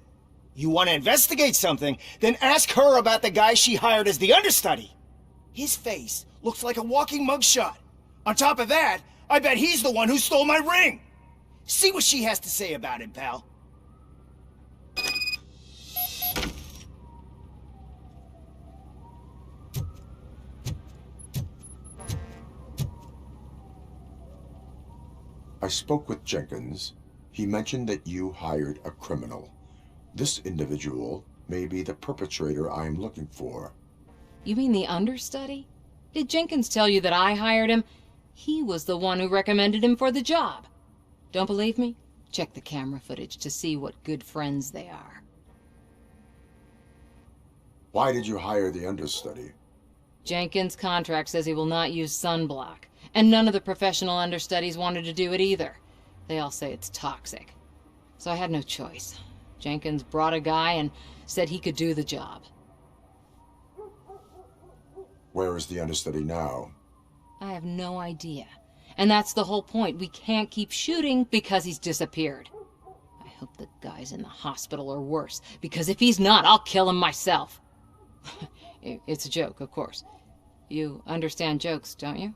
You want to investigate something, then ask her about the guy she hired as the understudy. His face looks like a walking mugshot. On top of that, I bet he's the one who stole my ring. See what she has to say about him, pal. I spoke with Jenkins. He mentioned that you hired a criminal. This individual may be the perpetrator I am looking for. You mean the understudy? Did Jenkins tell you that I hired him? He was the one who recommended him for the job. Don't believe me? Check the camera footage to see what good friends they are. Why did you hire the understudy? Jenkins' contract says he will not use sunblock, and none of the professional understudies wanted to do it either. They all say it's toxic. So I had no choice. Jenkins brought a guy and said he could do the job. Where is the understudy now? I have no idea. And that's the whole point. We can't keep shooting because he's disappeared. I hope the guy's in the hospital or worse, because if he's not, I'll kill him myself. It's a joke, of course. You understand jokes, don't you?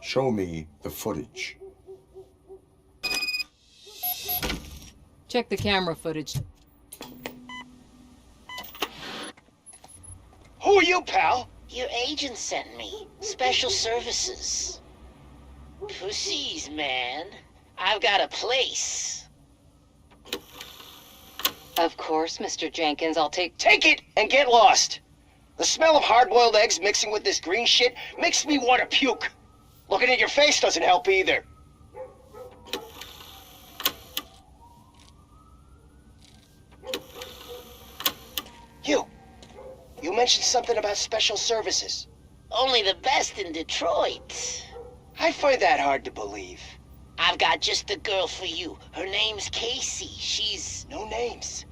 Show me the footage. Check the camera footage. Who are you, pal? Your agent sent me. Special services. Pussies, man. I've got a place. Of course, Mr. Jenkins, I'll take it and get lost. The smell of hard-boiled eggs mixing with this green shit makes me want to puke. Looking at your face doesn't help either. You mentioned something about special services. Only the best in Detroit. I find that hard to believe. I've got just the girl for you. Her name's Casey. She's... No names.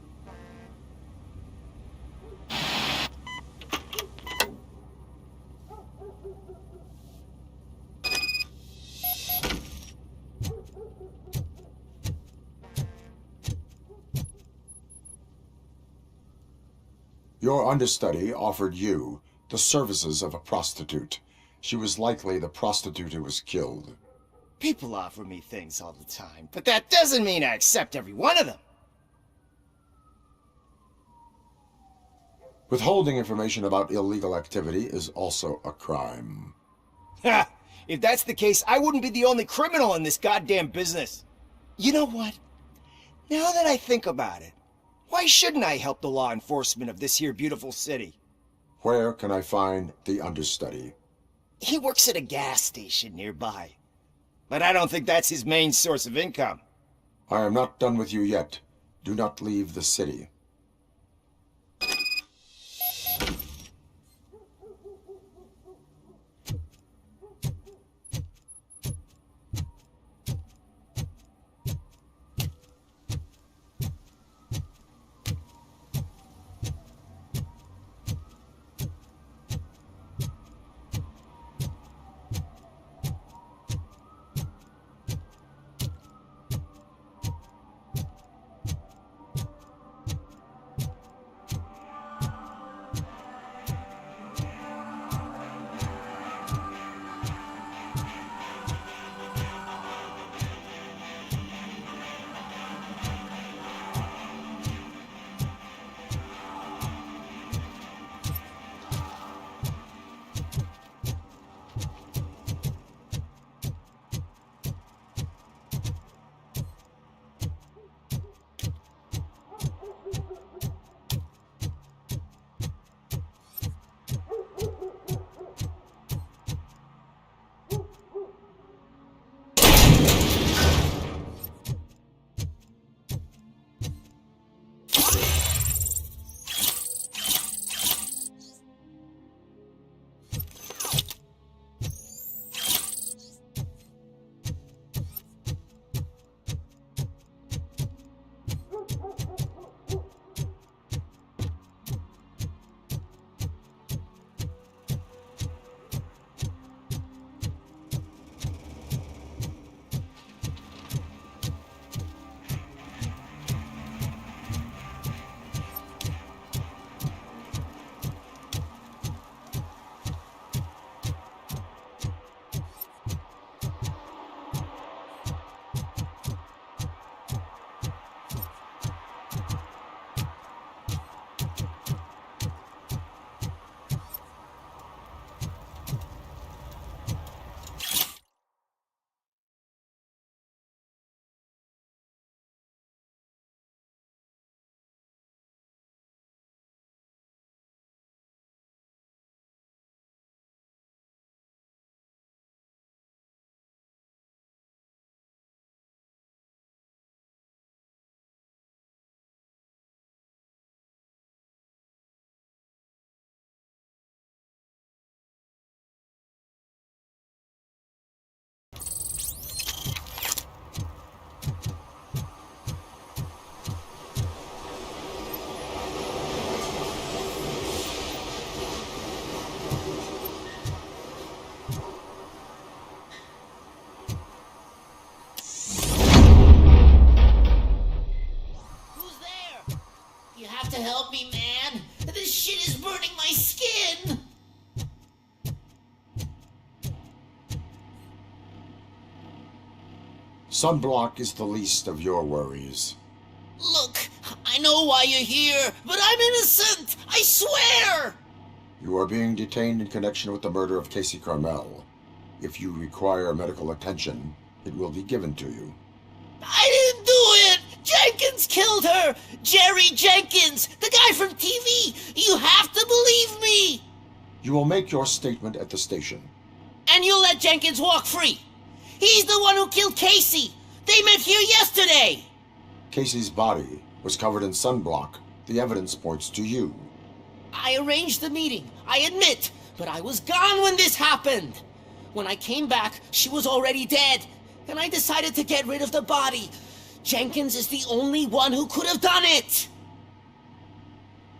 Your understudy offered you the services of a prostitute. She was likely the prostitute who was killed. People offer me things all the time, but that doesn't mean I accept every one of them. Withholding information about illegal activity is also a crime. Ha! If that's the case, I wouldn't be the only criminal in this goddamn business. You know what? Now that I think about it, why shouldn't I help the law enforcement of this here beautiful city? Where can I find the understudy? He works at a gas station nearby. But I don't think that's his main source of income. I am not done with you yet. Do not leave the city. Sunblock is the least of your worries. Look, I know why you're here, but I'm innocent! I swear! You are being detained in connection with the murder of Casey Carmel. If you require medical attention, it will be given to you. I didn't do it! Jenkins killed her! Jerry Jenkins! The guy from TV! You have to believe me! You will make your statement at the station. And you'll let Jenkins walk free! He's the one who killed Casey! They met here yesterday! Casey's body was covered in sunblock. The evidence points to you. I arranged the meeting, I admit, but I was gone when this happened. When I came back, she was already dead, and I decided to get rid of the body. Jenkins is the only one who could have done it!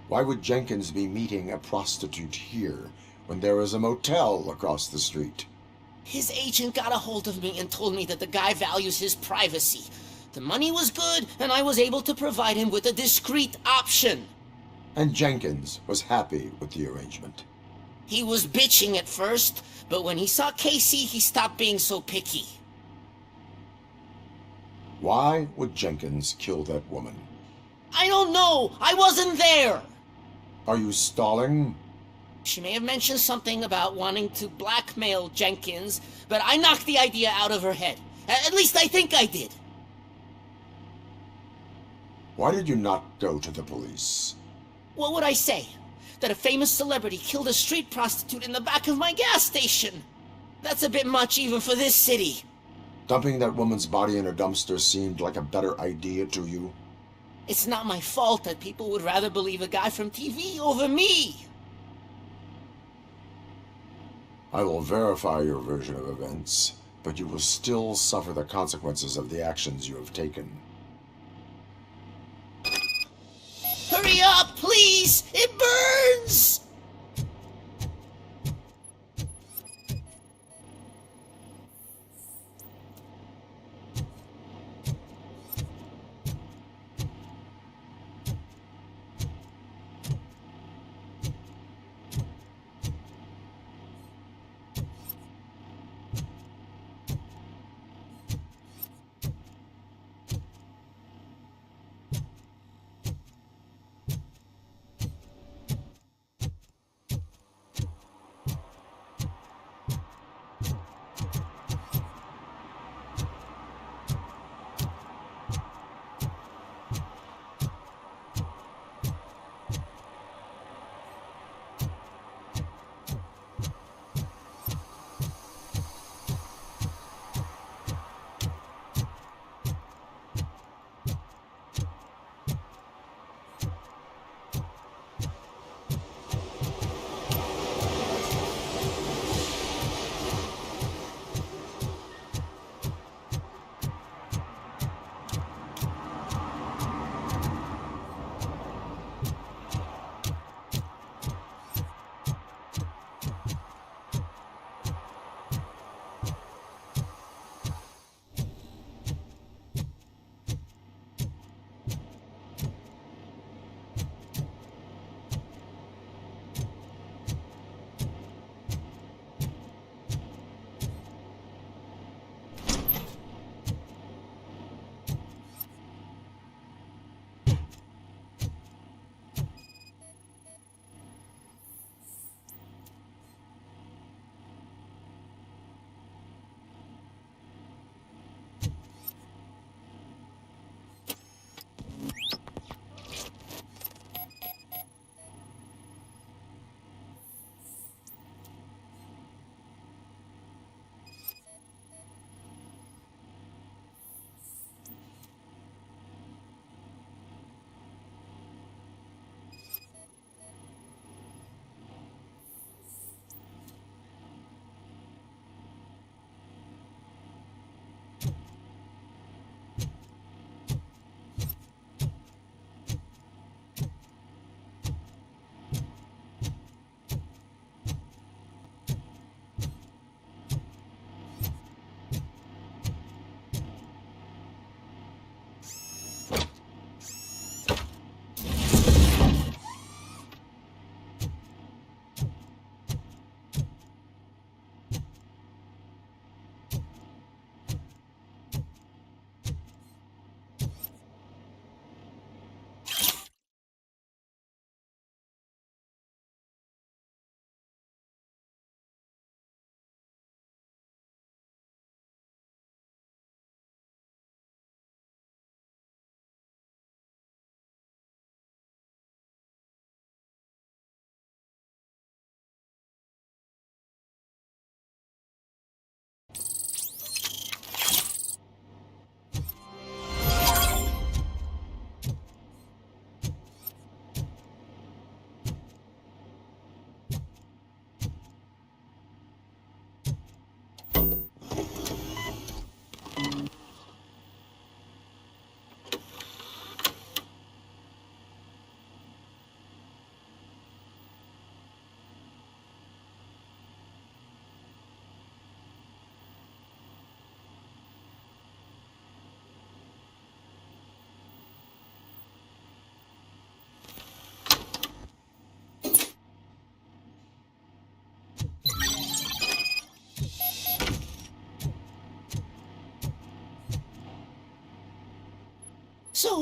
Why would Jenkins be meeting a prostitute here when there is a motel across the street? His agent got a hold of me and told me that the guy values his privacy. The money was good, and I was able to provide him with a discreet option. And Jenkins was happy with the arrangement. He was bitching at first, but when he saw Casey, he stopped being so picky. Why would Jenkins kill that woman? I don't know! I wasn't there! Are you stalling? She may have mentioned something about wanting to blackmail Jenkins, but I knocked the idea out of her head. At least I think I did. Why did you not go to the police? What would I say? That a famous celebrity killed a street prostitute in the back of my gas station? That's a bit much even for this city. Dumping that woman's body in a dumpster seemed like a better idea to you? It's not my fault that people would rather believe a guy from TV over me. I will verify your version of events, but you will still suffer the consequences of the actions you have taken. Hurry up, please! It burns!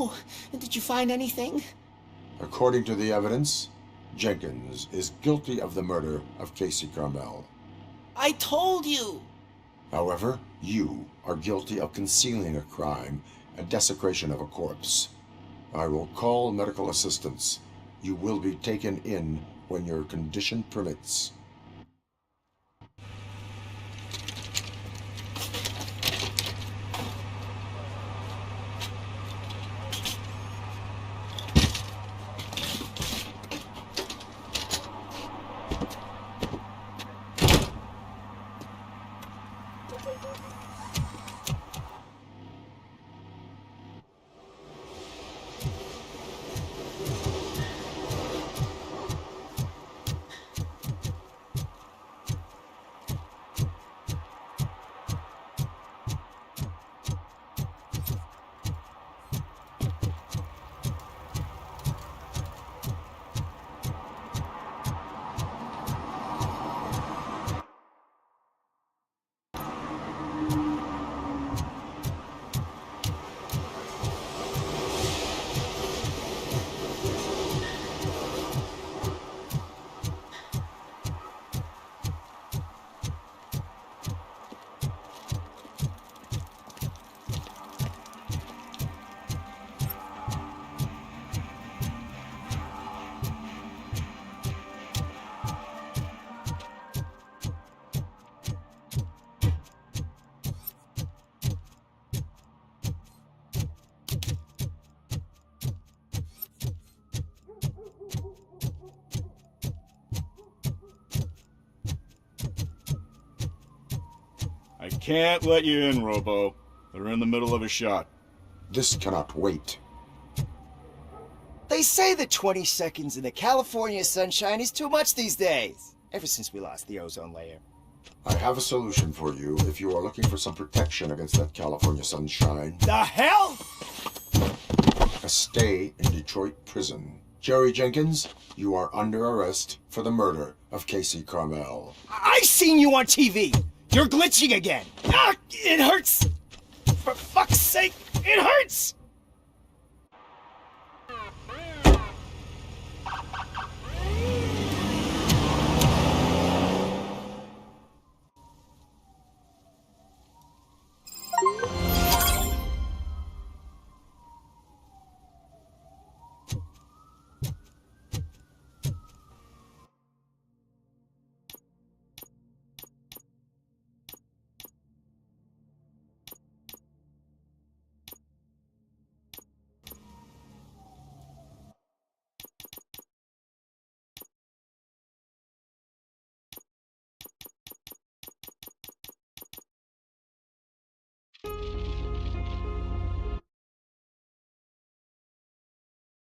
So, did you find anything? According to the evidence, Jenkins is guilty of the murder of Casey Carmel. I told you! However, you are guilty of concealing a crime and desecration of a corpse. I will call medical assistance. You will be taken in when your condition permits. I can't let you in, Robo. They're in the middle of a shot. This cannot wait. They say that 20 seconds in the California sunshine is too much these days, ever since we lost the ozone layer. I have a solution for you if you are looking for some protection against that California sunshine. The hell? A stay in Detroit prison. Jerry Jenkins, you are under arrest for the murder of Casey Carmel. I seen you on TV. You're glitching again. Ah, it hurts. For fuck's sake, it hurts.